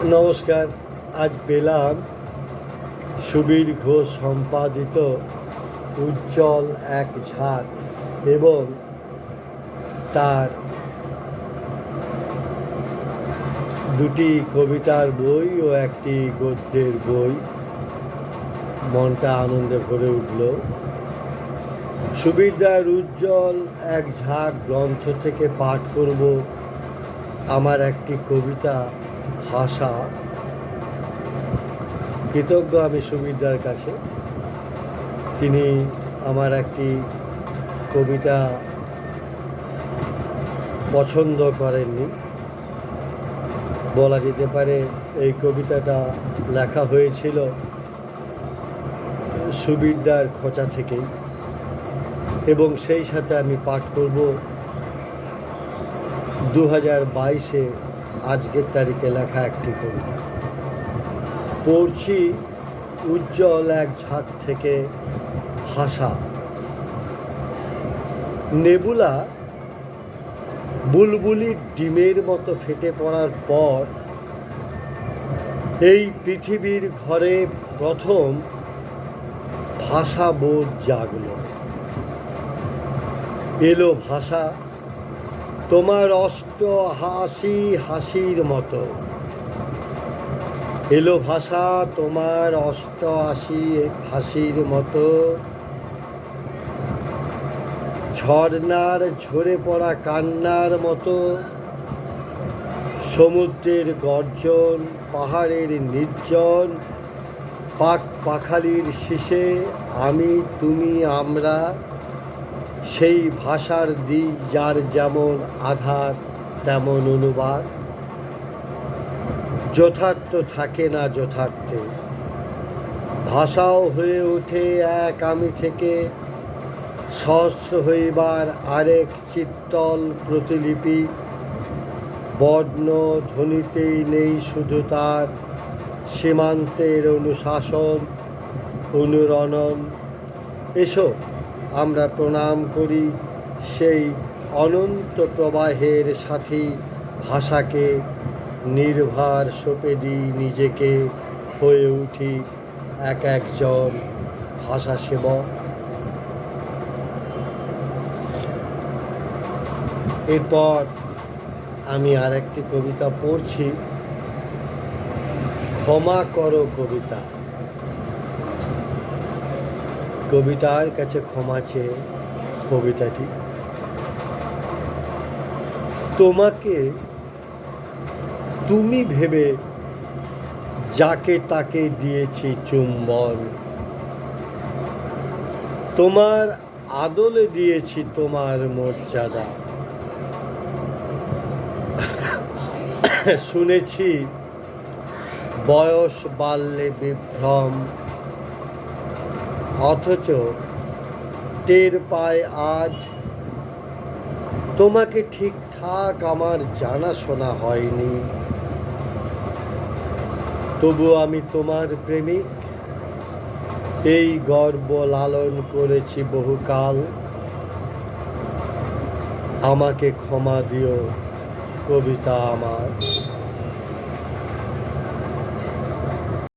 নমস্কার। আজ পেলাম সুবীর ঘোষ সম্পাদিত উজ্জ্বল এক ঝাঁক এবং তার দুটি কবিতার বই ও একটি গদ্যের বই। মনটা আনন্দে ভরে উঠল। সুবীরদার উজ্জ্বল এক ঝাঁক গ্রন্থ থেকে পাঠ করব আমার একটি কবিতা ভাষা। কৃতজ্ঞ আমি সুবীরদার কাছে। তিনি আমার একটি কবিতা পছন্দ করেননি, বলা যেতে পারে এই কবিতাটা লেখা হয়েছিল সুবীরদার খোঁচা থেকেই, এবং সেই সাথে আমি পাঠ করব 2022-এ আজকের তারিখে লেখা একটি কবিতা। পড়ছি উজ্জ্বল এক ঝাঁক থেকে ভাষা। নেবুলা বুলবুলির ডিমের মতো ফেটে পড়ার পর এই পৃথিবীর ঘরে প্রথম ভাষাবোধ জাগল। এলো ভাষা তোমার অষ্ট হাসির মতো। এলো ভাষা তোমার হাসির মতো। ঝর্ণার ঝরে পড়া কান্নার মতো। সমুদ্রের গর্জন, পাহাড়ের নির্জন, পাখালির শীষে আমি তুমি আমরা। সেই ভাষার দিক যার যেমন আধার তেমন অনুবাদ। যথার্থ থাকে না যথার্থে। ভাষাও হয়ে ওঠে এক আমি থেকে সহস্র হইবার আরেক চিত্তল প্রতিলিপি। বর্ণ ধ্বনিতেই নেই শুধু তার সীমান্তের অনুশাসন অনুরণন। এসো আমরা প্রণাম করি সেই অনন্ত প্রবাহের সাথী ভাষাকে। নির্ভার সঁপে দিই নিজেকে, হয়ে উঠি এক একজন ভাষা সেবক। এরপর আমি আরেকটি কবিতা পড়ছি, ক্ষমা করো কবিতা। কবিতার কাছে ক্ষমা চেয়ে কবিতাটি। তোমাকে তুমি ভেবে যাকে তাকে দিয়েছি চুম্বন। তোমার আদলে দিয়েছি তোমার মর্যাদা। শুনেছি বয়স বাড়লে বিভ্রম, অথচ টের পায় আজ তোমাকে ঠিকঠাক আমার জানাশোনা হয়নি। তবু আমি তোমার প্রেমিক, এই গর্ব লালন করেছি বহুকাল। আমাকে ক্ষমা দিও কবিতা আমার।